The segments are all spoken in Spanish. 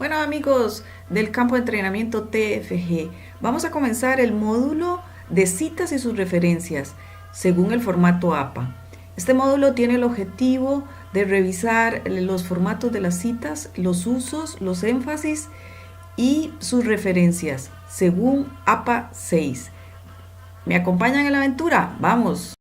Bueno amigos del campo de entrenamiento TFG, vamos a comenzar el módulo de citas y sus referencias según el formato APA. Este módulo tiene el objetivo de revisar los formatos de las citas, los usos, los énfasis y sus referencias según APA 6. ¿Me acompañan en la aventura? ¡Vamos!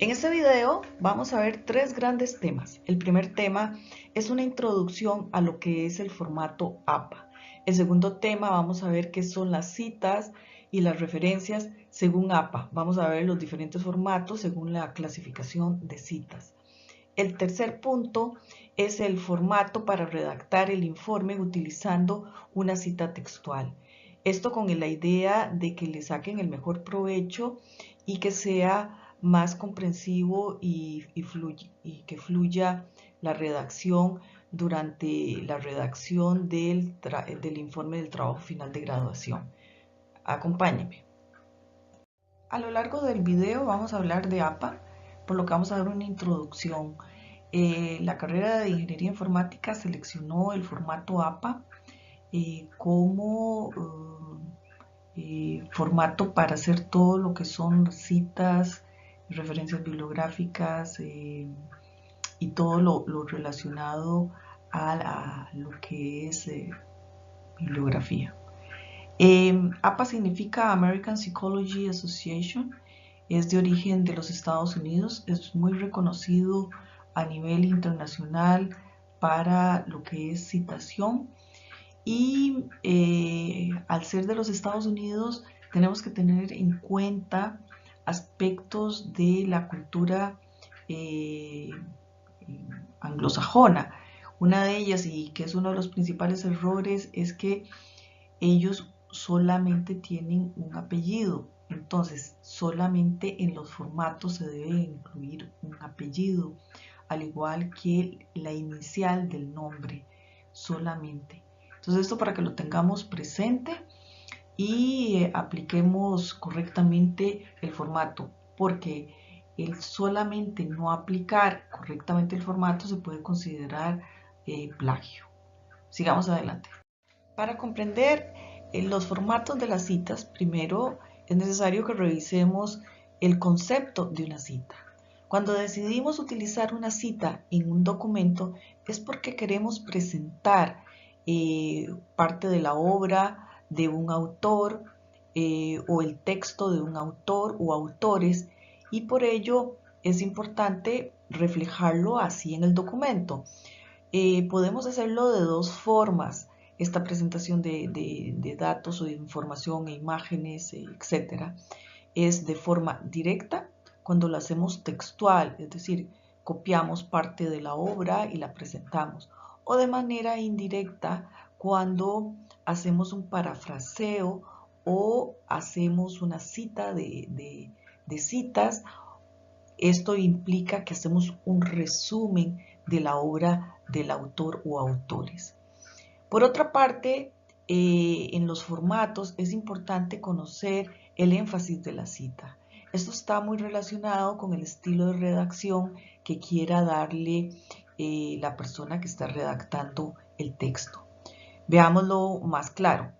En este video vamos a ver tres grandes temas. El primer tema es una introducción a lo que es el formato APA. El segundo tema vamos a ver qué son las citas y las referencias según APA. Vamos a ver los diferentes formatos según la clasificación de citas. El tercer punto es el formato para redactar el informe utilizando una cita textual. Esto con la idea de que le saquen el mejor provecho y que sea más comprensivo y que fluya la redacción durante la redacción del informe del trabajo final de graduación. Acompáñenme. A lo largo del video vamos a hablar de APA, por lo que vamos a dar una introducción. La carrera de Ingeniería Informática seleccionó el formato APA como formato para hacer todo lo que son citas, referencias bibliográficas y todo lo relacionado a lo que es bibliografía. APA significa American Psychology Association, es de origen de los Estados Unidos, es muy reconocido a nivel internacional para lo que es citación y al ser de los Estados Unidos tenemos que tener en cuenta aspectos de la cultura anglosajona. Una de ellas, y que es uno de los principales errores, es que ellos solamente tienen un apellido. Entonces, solamente en los formatos se debe incluir un apellido, al igual que la inicial del nombre, solamente. Entonces, esto para que lo tengamos presente y apliquemos correctamente el formato, porque el solamente no aplicar correctamente el formato se puede considerar plagio. Sigamos adelante. Para comprender los formatos de las citas, primero es necesario que revisemos el concepto de una cita. Cuando decidimos utilizar una cita en un documento es porque queremos presentar parte de la obra de un autor o el texto de un autor o autores, y por ello es importante reflejarlo así en el documento. Podemos hacerlo de dos formas, esta presentación de datos o de información e imágenes, etc. Es de forma directa cuando lo hacemos textual, es decir, copiamos parte de la obra y la presentamos, o de manera indirecta cuando hacemos un parafraseo o hacemos una cita de citas. Esto implica que hacemos un resumen de la obra del autor o autores. Por otra parte, en los formatos es importante conocer el énfasis de la cita. Esto está muy relacionado con el estilo de redacción que quiera darle la persona que está redactando el texto. Veámoslo más claro.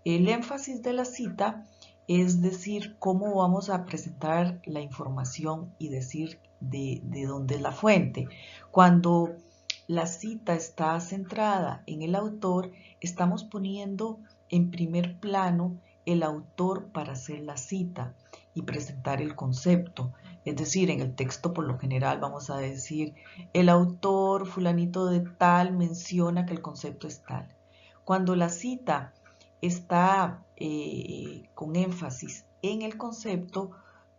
El énfasis de la cita es decir cómo vamos a presentar la información y decir de dónde es la fuente. Cuando la cita está centrada en el autor, estamos poniendo en primer plano el autor para hacer la cita y presentar el concepto. Es decir, en el texto por lo general vamos a decir, el autor fulanito de tal menciona que el concepto es tal. Cuando la cita está con énfasis en el concepto,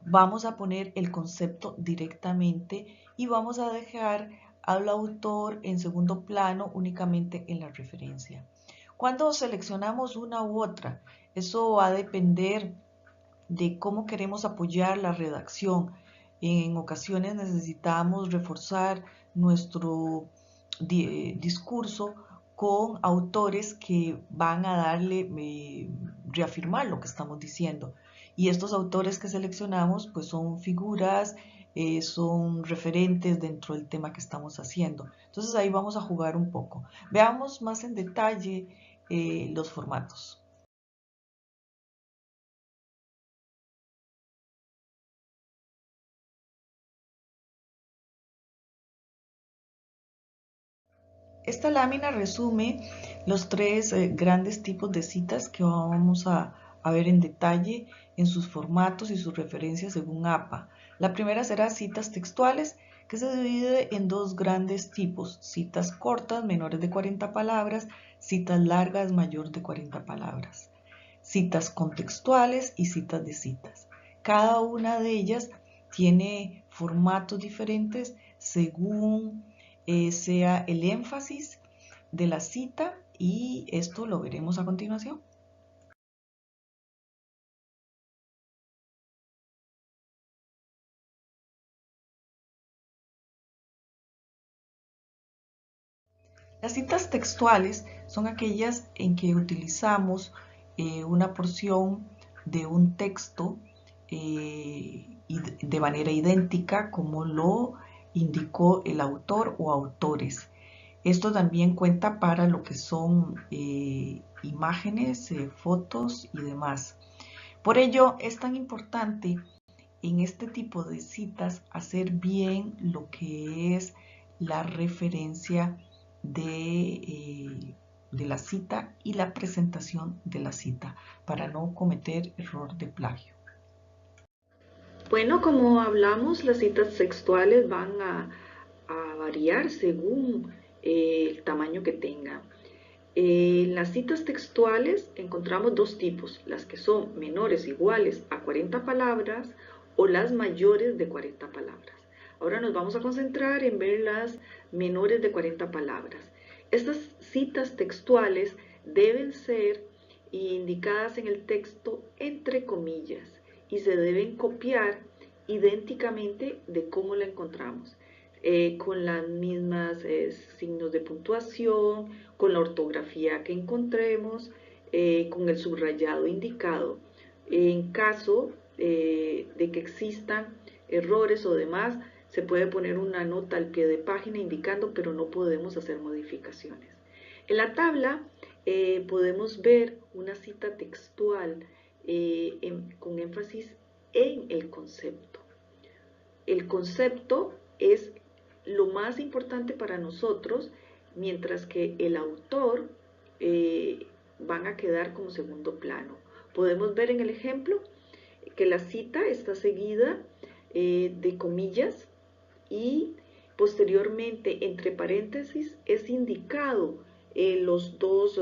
vamos a poner el concepto directamente y vamos a dejar al autor en segundo plano únicamente en la referencia. Cuando seleccionamos una u otra, eso va a depender de cómo queremos apoyar la redacción. En ocasiones necesitamos reforzar nuestro discurso con autores que van a reafirmar lo que estamos diciendo. Y estos autores que seleccionamos pues son figuras son referentes dentro del tema que estamos haciendo. Entonces ahí vamos a jugar un poco. Veamos más en detalle los formatos. Esta lámina resume los tres grandes tipos de citas que vamos a ver en detalle en sus formatos y sus referencias según APA. La primera será citas textuales, que se divide en dos grandes tipos: citas cortas, menores de 40 palabras, citas largas, mayor de 40 palabras, citas contextuales y citas de citas. Cada una de ellas tiene formatos diferentes según sea el énfasis de la cita, y esto lo veremos a continuación. Las citas textuales son aquellas en que utilizamos una porción de un texto de manera idéntica como lo indicó el autor o autores. Esto también cuenta para lo que son imágenes, fotos y demás. Por ello es tan importante en este tipo de citas hacer bien lo que es la referencia de la cita y la presentación de la cita para no cometer error de plagio. Bueno, como hablamos, las citas textuales van a variar según el tamaño que tengan. En las citas textuales encontramos dos tipos: las que son menores iguales a 40 palabras o las mayores de 40 palabras. Ahora nos vamos a concentrar en ver las menores de 40 palabras. Estas citas textuales deben ser indicadas en el texto entre comillas y se deben copiar idénticamente de cómo la encontramos. Con las mismas signos de puntuación, con la ortografía que encontremos, con el subrayado indicado. En caso de que existan errores o demás, se puede poner una nota al pie de página indicando, pero no podemos hacer modificaciones. En la tabla podemos ver una cita textual con énfasis en el concepto. El concepto es lo más importante para nosotros, mientras que el autor van a quedar como segundo plano. Podemos ver en el ejemplo que la cita está seguida de comillas y posteriormente entre paréntesis es indicado los dos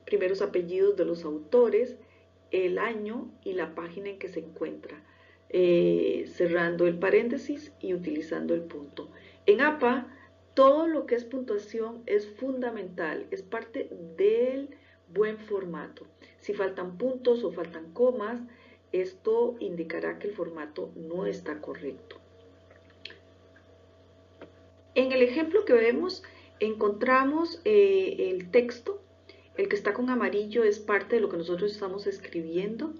primeros apellidos de los autores, el año y la página en que se encuentra, cerrando el paréntesis y utilizando el punto. En APA, todo lo que es puntuación es fundamental, es parte del buen formato. Si faltan puntos o faltan comas, esto indicará que el formato no está correcto. En el ejemplo que vemos encontramos el texto. El que está con amarillo es parte de lo que nosotros estamos escribiendo,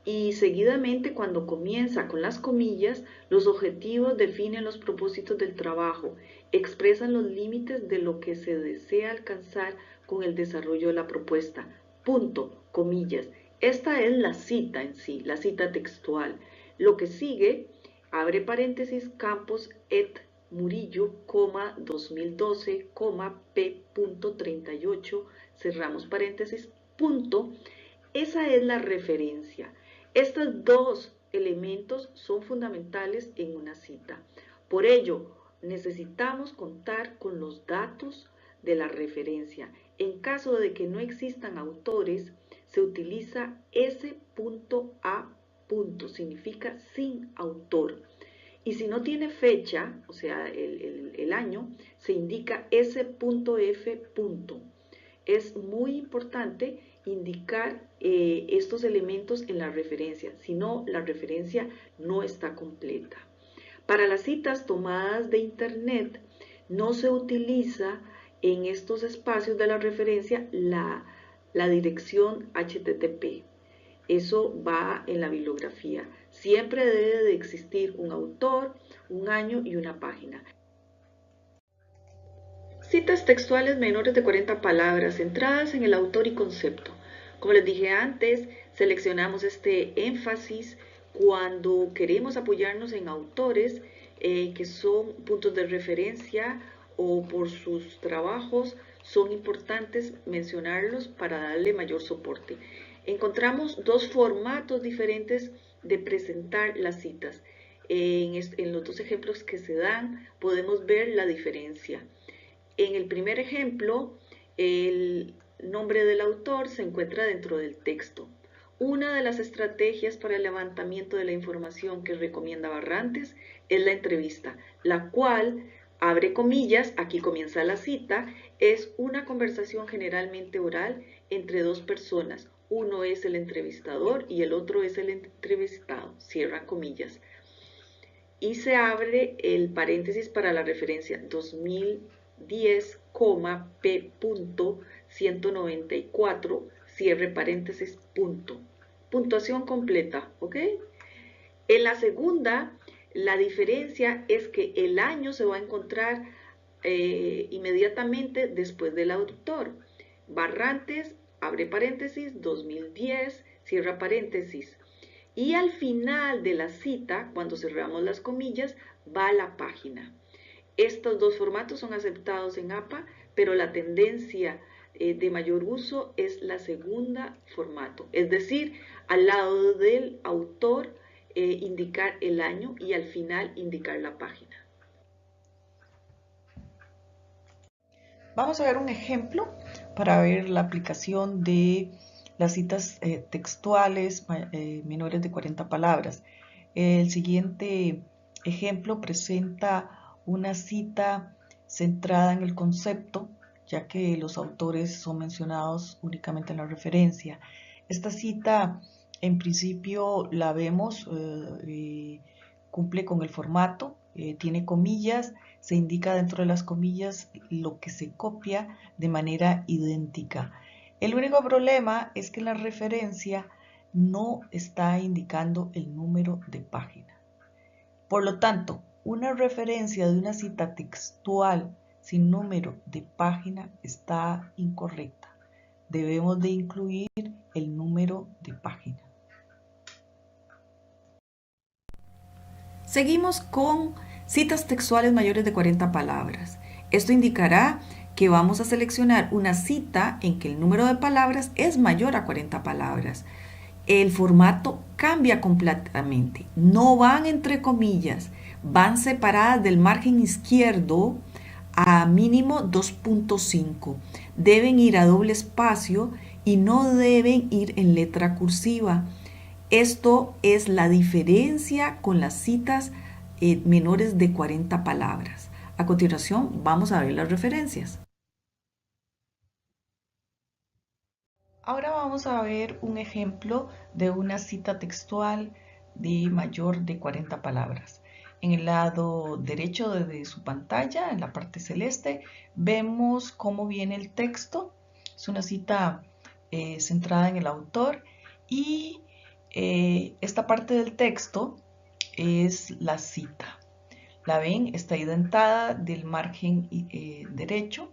y seguidamente, cuando comienza con las comillas, los objetivos definen los propósitos del trabajo, expresan los límites de lo que se desea alcanzar con el desarrollo de la propuesta. Punto, comillas. Esta es la cita en sí, la cita textual. Lo que sigue, abre paréntesis, Campos et Murillo, 2012, P.38, cerramos paréntesis, punto. Esa es la referencia. Estos dos elementos son fundamentales en una cita. Por ello, necesitamos contar con los datos de la referencia. En caso de que no existan autores, se utiliza S.A. significa sin autor. Y si no tiene fecha, o sea, el año, se indica S.F. Es muy importante indicar estos elementos en la referencia, si no, la referencia no está completa. Para las citas tomadas de internet, no se utiliza en estos espacios de la referencia la dirección HTTP. Eso va en la bibliografía. Siempre debe de existir un autor, un año y una página. Citas textuales menores de 40 palabras, centradas en el autor y concepto. Como les dije antes, seleccionamos este énfasis cuando queremos apoyarnos en autores que son puntos de referencia o por sus trabajos son importantes mencionarlos para darle mayor soporte. Encontramos dos formatos diferentes de presentar las citas. En los dos ejemplos que se dan podemos ver la diferencia. En el primer ejemplo, el nombre del autor se encuentra dentro del texto. Una de las estrategias para el levantamiento de la información que recomienda Barrantes es la entrevista, la cual, abre comillas, aquí comienza la cita, es una conversación generalmente oral entre dos personas. Uno es el entrevistador y el otro es el entrevistado, cierra comillas. Y se abre el paréntesis para la referencia 2010, P.194, cierre paréntesis, punto. Puntuación completa, ¿ok? En la segunda, la diferencia es que el año se va a encontrar inmediatamente después del autor. Barrantes, abre paréntesis, 2010, cierra paréntesis. Y al final de la cita, cuando cerramos las comillas, va la página. Estos dos formatos son aceptados en APA, pero la tendencia de mayor uso es la segunda formato, es decir, al lado del autor indicar el año y al final indicar la página. Vamos a ver un ejemplo para ver la aplicación de las citas textuales menores de 40 palabras. El siguiente ejemplo presenta una cita centrada en el concepto, ya que los autores son mencionados únicamente en la referencia. Esta cita, en principio, la vemos, cumple con el formato, tiene comillas, se indica dentro de las comillas lo que se copia de manera idéntica. El único problema es que la referencia no está indicando el número de página. Por lo tanto, una referencia de una cita textual sin número de página está incorrecta. Debemos de incluir el número de página. Seguimos con citas textuales mayores de 40 palabras. Esto indicará que vamos a seleccionar una cita en que el número de palabras es mayor a 40 palabras. El formato cambia completamente. No van entre comillas, van separadas del margen izquierdo a mínimo 2.5. Deben ir a doble espacio y no deben ir en letra cursiva. Esto es la diferencia con las citas menores de 40 palabras. A continuación vamos a ver las referencias. Ahora vamos a ver un ejemplo de una cita textual de mayor de 40 palabras. En el lado derecho de su pantalla, en la parte celeste, vemos cómo viene el texto. Es una cita centrada en el autor y esta parte del texto es la cita. La ven, está indentada del margen derecho.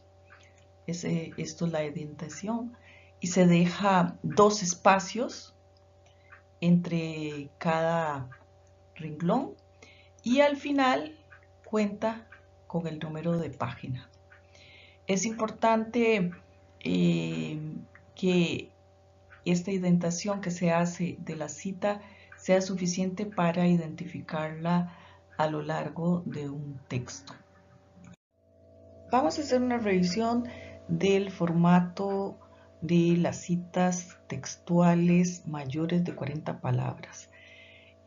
Esto es la indentación. Y se deja dos espacios entre cada renglón y al final cuenta con el número de página. Es importante que esta indentación que se hace de la cita sea suficiente para identificarla a lo largo de un texto. Vamos a hacer una revisión del formato de las citas textuales mayores de 40 palabras.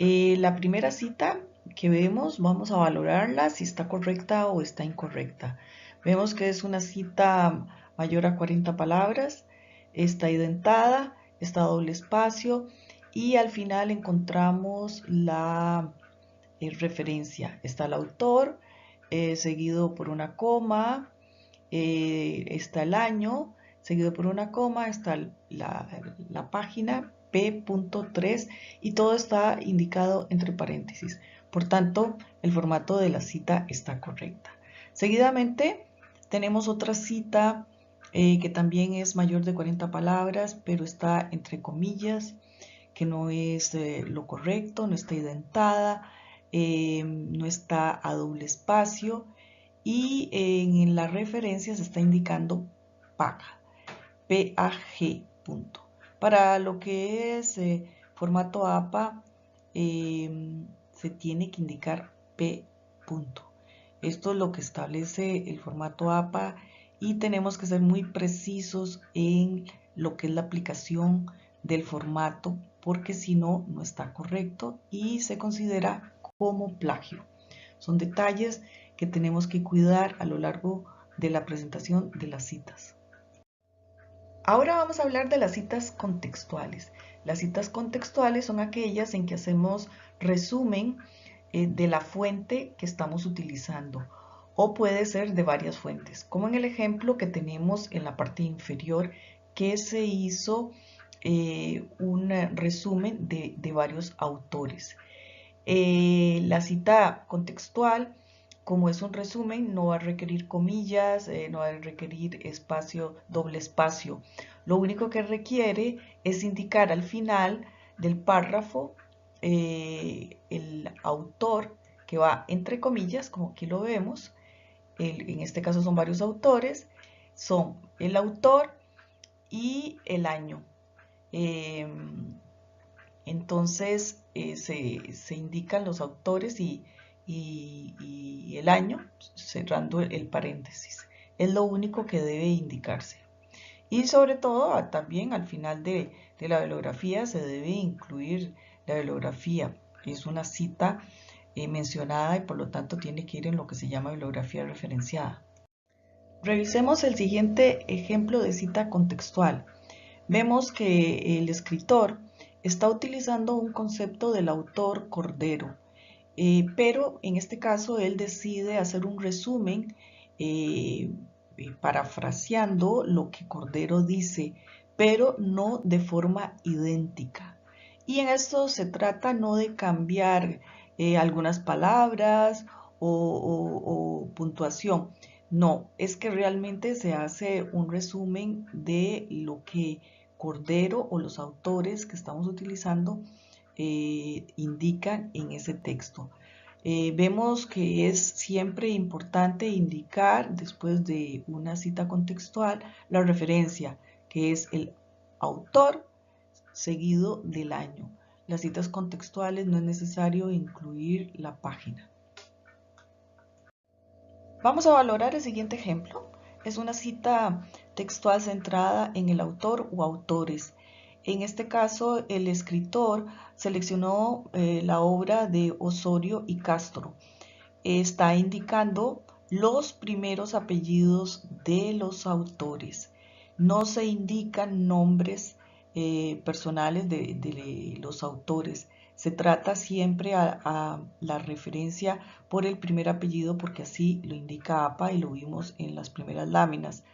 La primera cita que vemos, vamos a valorarla si está correcta o está incorrecta. Vemos que es una cita mayor a 40 palabras, está indentada, está a doble espacio y al final encontramos la referencia. Está el autor, seguido por una coma, está el año, seguido por una coma, está la página P.3 y todo está indicado entre paréntesis. Por tanto, el formato de la cita está correcta. Seguidamente tenemos otra cita que también es mayor de 40 palabras, pero está entre comillas, que no es lo correcto, no está identada, no está a doble espacio y en la referencia se está indicando PAG, P-A-G, punto. Para lo que es formato APA, se tiene que indicar P, punto. Esto es lo que establece el formato APA y tenemos que ser muy precisos en lo que es la aplicación del formato, porque si no, no está correcto y se considera como plagio. Son detalles que tenemos que cuidar a lo largo de la presentación de las citas. Ahora vamos a hablar de las citas contextuales. Las citas contextuales son aquellas en que hacemos resumen de la fuente que estamos utilizando o puede ser de varias fuentes, como en el ejemplo que tenemos en la parte inferior que se hizo un resumen de varios autores. La cita contextual, como es un resumen, no va a requerir comillas, no va a requerir espacio, doble espacio. Lo único que requiere es indicar al final del párrafo el autor que va entre comillas, como aquí lo vemos. En este caso son varios autores, son el autor y el año. Entonces se indican los autores y el año cerrando el paréntesis. Es lo único que debe indicarse. Y sobre todo también al final de la bibliografía se debe incluir la bibliografía. Es una cita mencionada y por lo tanto tiene que ir en lo que se llama bibliografía referenciada. Revisemos el siguiente ejemplo de cita contextual. Vemos que el escritor está utilizando un concepto del autor Cordero, pero en este caso él decide hacer un resumen parafraseando lo que Cordero dice, pero no de forma idéntica. Y en esto se trata no de cambiar algunas palabras o puntuación, no, es que realmente se hace un resumen de lo que Cordero o los autores que estamos utilizando indican en ese texto. Vemos que es siempre importante indicar después de una cita contextual la referencia, que es el autor seguido del año. Las citas contextuales no es necesario incluir la página. Vamos a valorar el siguiente ejemplo. Es una cita textual centrada en el autor o autores. En este caso, el escritor seleccionó la obra de Osorio y Castro. Está indicando los primeros apellidos de los autores. No se indican nombres personales de los autores. Se trata siempre a la referencia por el primer apellido porque así lo indica APA y lo vimos en las primeras láminas.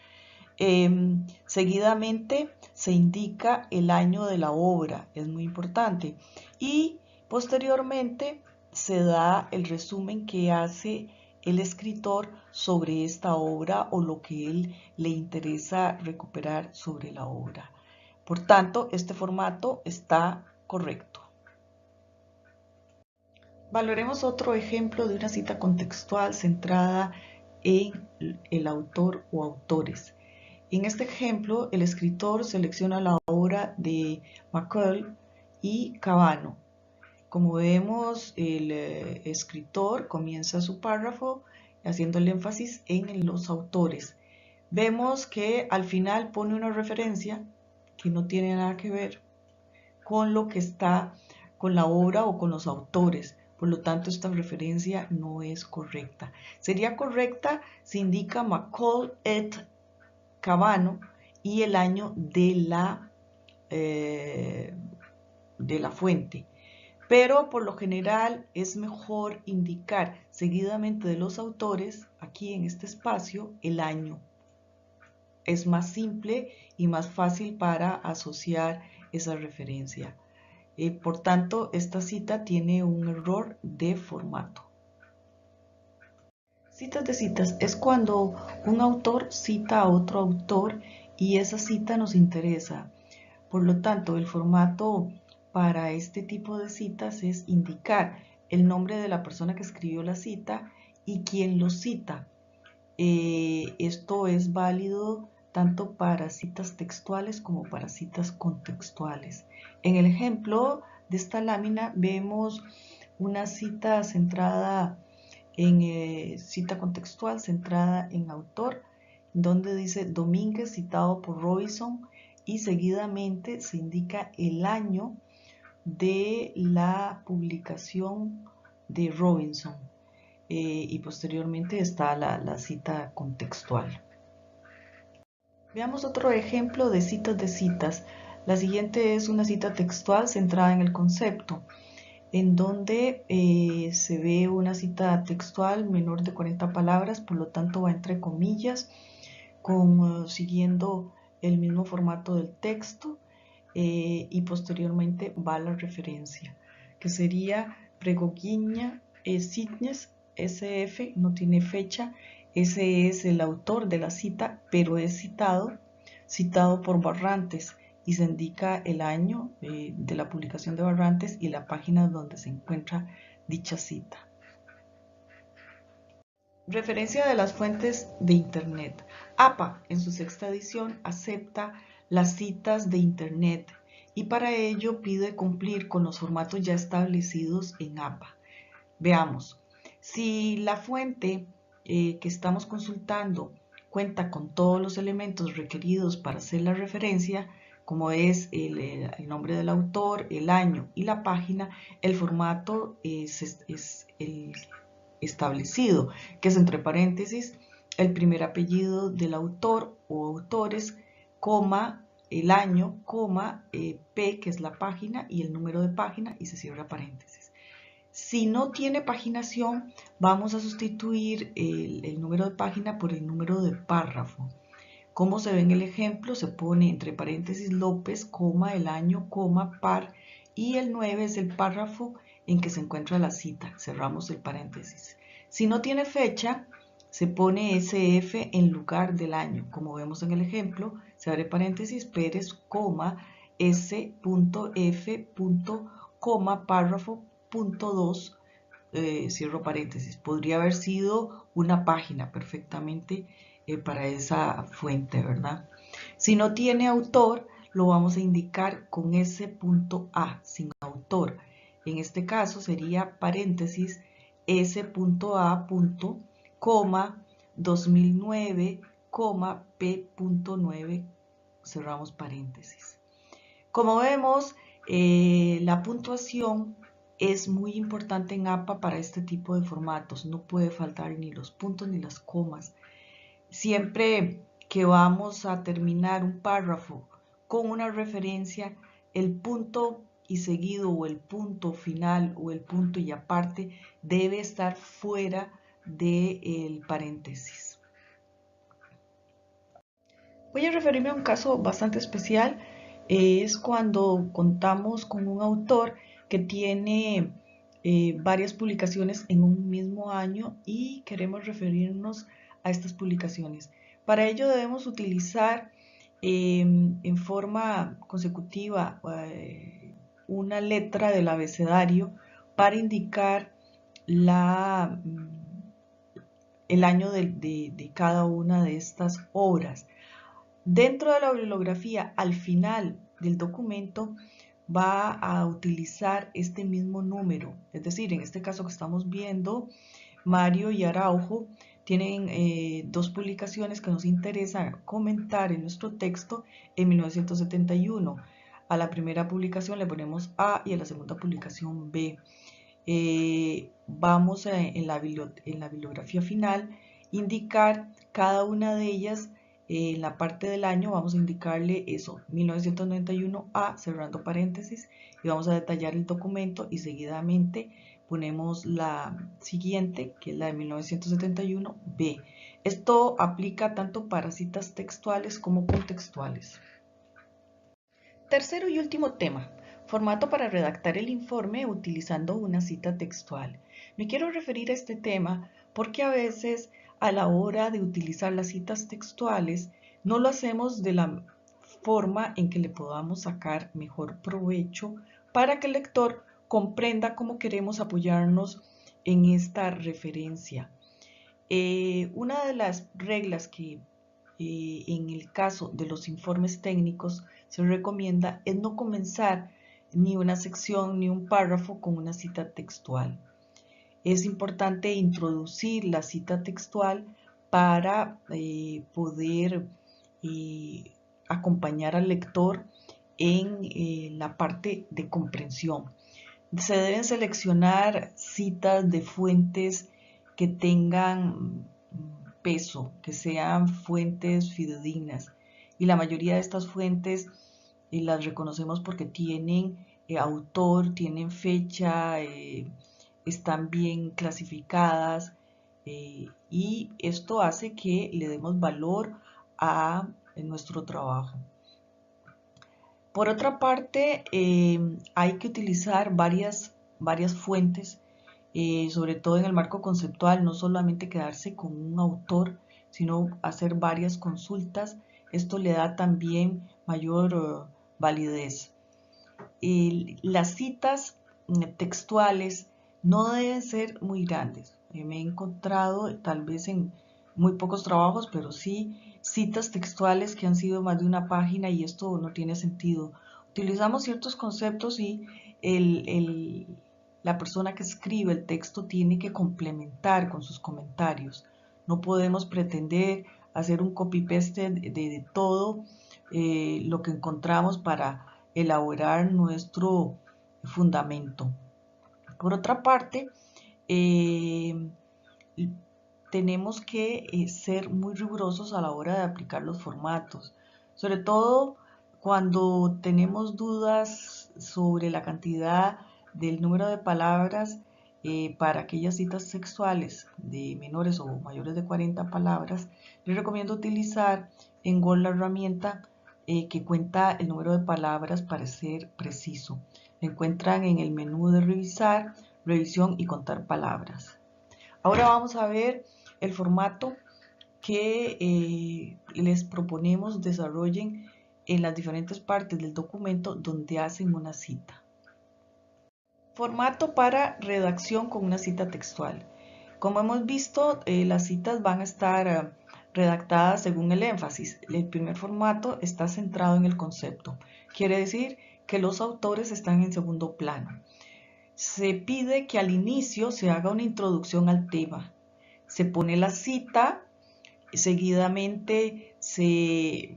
Seguidamente se indica el año de la obra, es muy importante. Y posteriormente se da el resumen que hace el escritor sobre esta obra o lo que él le interesa recuperar sobre la obra. Por tanto, este formato está correcto. Valoremos otro ejemplo de una cita contextual centrada en el autor o autores. En este ejemplo, el escritor selecciona la obra de McCall y Cabano. Como vemos, el escritor comienza su párrafo haciendo el énfasis en los autores. Vemos que al final pone una referencia que no tiene nada que ver con lo que está con la obra o con los autores. Por lo tanto, esta referencia no es correcta. Sería correcta si indica McCall et Cabano y el año de la fuente. Pero por lo general es mejor indicar seguidamente de los autores, aquí en este espacio, el año. Es más simple y más fácil para asociar esa referencia. Por tanto, esta cita tiene un error de formato. Citas de citas es cuando un autor cita a otro autor y esa cita nos interesa. Por lo tanto, el formato para este tipo de citas es indicar el nombre de la persona que escribió la cita y quién lo cita. Esto es válido tanto para citas textuales como para citas contextuales. En el ejemplo de esta lámina vemos una cita centrada en cita contextual, centrada en autor, donde dice Domínguez citado por Robinson y seguidamente se indica el año de la publicación de Robinson. Y posteriormente está la cita contextual. Veamos otro ejemplo de citas de citas. La siguiente es una cita textual centrada en el concepto, en donde se ve una cita textual menor de 40 palabras, por lo tanto va entre comillas, siguiendo el mismo formato del texto, y posteriormente va la referencia, que sería Pregoguiña Sitges SF, no tiene fecha, ese es el autor de la cita, pero es citado por Barrantes y se indica el año de la publicación de Barrantes y la página donde se encuentra dicha cita. Referencia de las fuentes de Internet. APA, en su sexta edición, acepta las citas de Internet y para ello pide cumplir con los formatos ya establecidos en APA. Veamos, si la fuente que estamos consultando cuenta con todos los elementos requeridos para hacer la referencia, como es el nombre del autor, el año y la página, el formato es el establecido, que es entre paréntesis el primer apellido del autor o autores, coma, el año, coma, P, que es la página, y el número de página, y se cierra paréntesis. Si no tiene paginación, vamos a sustituir el número de página por el número de párrafo. Como se ve en el ejemplo, se pone entre paréntesis López, coma, el año, coma, par, y el 9 es el párrafo en que se encuentra la cita. Cerramos el paréntesis. Si no tiene fecha, se pone SF en lugar del año. Como vemos en el ejemplo, se abre paréntesis Pérez, coma, S.F. coma, párrafo, punto 2, cierro paréntesis. Podría haber sido una página perfectamente para esa fuente, ¿verdad? Si no tiene autor, lo vamos a indicar con S.A, sin autor. En este caso sería paréntesis S.A. coma 2009, coma P.9, cerramos paréntesis. Como vemos, la puntuación es muy importante en APA para este tipo de formatos. No puede faltar ni los puntos ni las comas. Siempre que vamos a terminar un párrafo con una referencia, el punto y seguido o el punto final o el punto y aparte debe estar fuera del paréntesis. Voy a referirme a un caso bastante especial. Es cuando contamos con un autor que tiene varias publicaciones en un mismo año y queremos referirnos a estas publicaciones. Para ello debemos utilizar en forma consecutiva una letra del abecedario para indicar el año de cada una de estas obras. Dentro de la bibliografía, al final del documento, va a utilizar este mismo número. Es decir, en este caso que estamos viendo, Mario y Araujo tienen dos publicaciones que nos interesa comentar en nuestro texto en 1971. A la primera publicación le ponemos A y a la segunda publicación B. Vamos en la bibliografía final indicar cada una de ellas. En la parte del año vamos a indicarle eso, 1991A, cerrando paréntesis, y vamos a detallar el documento y seguidamente ponemos la siguiente, que es la de 1971B. Esto aplica tanto para citas textuales como contextuales. Tercero y último tema, formato para redactar el informe utilizando una cita textual. Me quiero referir a este tema porque a veces a la hora de utilizar las citas textuales no lo hacemos de la forma en que le podamos sacar mejor provecho para que el lector comprenda cómo queremos apoyarnos en esta referencia. Una de las reglas que en el caso de los informes técnicos se recomienda es no comenzar ni una sección ni un párrafo con una cita textual. Es importante introducir la cita textual para poder acompañar al lector en la parte de comprensión. Se deben seleccionar citas de fuentes que tengan peso, que sean fuentes fidedignas. Y la mayoría de estas fuentes las reconocemos porque tienen autor, tienen fecha, están bien clasificadas y esto hace que le demos valor a nuestro trabajo. Por otra parte, hay que utilizar varias fuentes, sobre todo en el marco conceptual, no solamente quedarse con un autor, sino hacer varias consultas. Esto le da también mayor validez. Las citas textuales no deben ser muy grandes. Me he encontrado tal vez en muy pocos trabajos, pero sí citas textuales que han sido más de una página y esto no tiene sentido. Utilizamos ciertos conceptos y la persona que escribe el texto tiene que complementar con sus comentarios. No podemos pretender hacer un copy-paste de todo lo que encontramos para elaborar nuestro fundamento. Por otra parte, tenemos que ser muy rigurosos a la hora de aplicar los formatos, sobre todo cuando tenemos dudas sobre la cantidad del número de palabras para aquellas citas sexuales de menores o mayores de 40 palabras. Les recomiendo utilizar en Word la herramienta que cuenta el número de palabras para ser preciso. Lo encuentran en el menú de revisar, revisión y contar palabras. Ahora vamos a ver el formato que les proponemos desarrollen en las diferentes partes del documento donde hacen una cita. Formato para redacción con una cita textual. Como hemos visto, las citas van a estar redactadas según el énfasis. El primer formato está centrado en el concepto. Quiere decir que los autores están en segundo plano. Se pide que al inicio se haga una introducción al tema. Se pone la cita, seguidamente se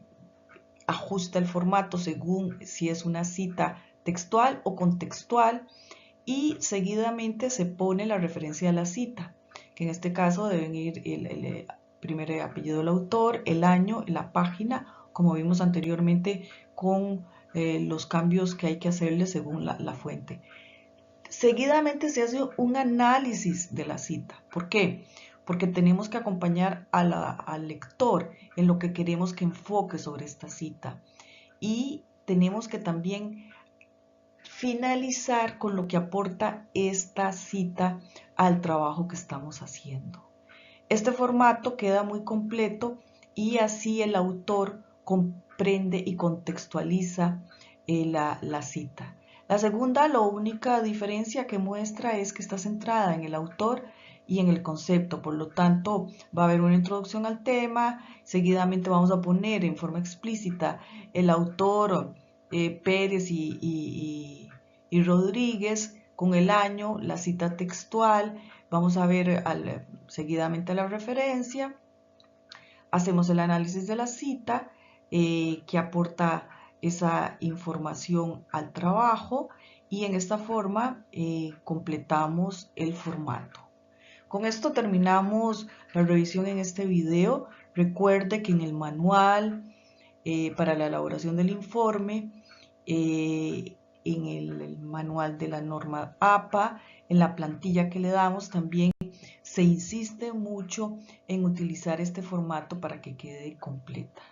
ajusta el formato según si es una cita textual o contextual y seguidamente se pone la referencia a la cita, que en este caso deben ir el primer apellido del autor, el año, la página, como vimos anteriormente con los cambios que hay que hacerle según la fuente. Seguidamente se hace un análisis de la cita. ¿Por qué? Porque tenemos que acompañar al lector en lo que queremos que enfoque sobre esta cita. Y tenemos que también finalizar con lo que aporta esta cita al trabajo que estamos haciendo. Este formato queda muy completo y así el autor comprende y contextualiza la cita. La segunda, la única diferencia que muestra es que está centrada en el autor y en el concepto, por lo tanto va a haber una introducción al tema, seguidamente vamos a poner en forma explícita el autor Pérez y Rodríguez con el año, la cita textual, vamos a ver seguidamente la referencia, hacemos el análisis de la cita que aporta esa información al trabajo y en esta forma completamos el formato. Con esto terminamos la revisión en este video. Recuerde que en el manual para la elaboración del informe, en el manual de la norma APA, en la plantilla que le damos también se insiste mucho en utilizar este formato para que quede completa.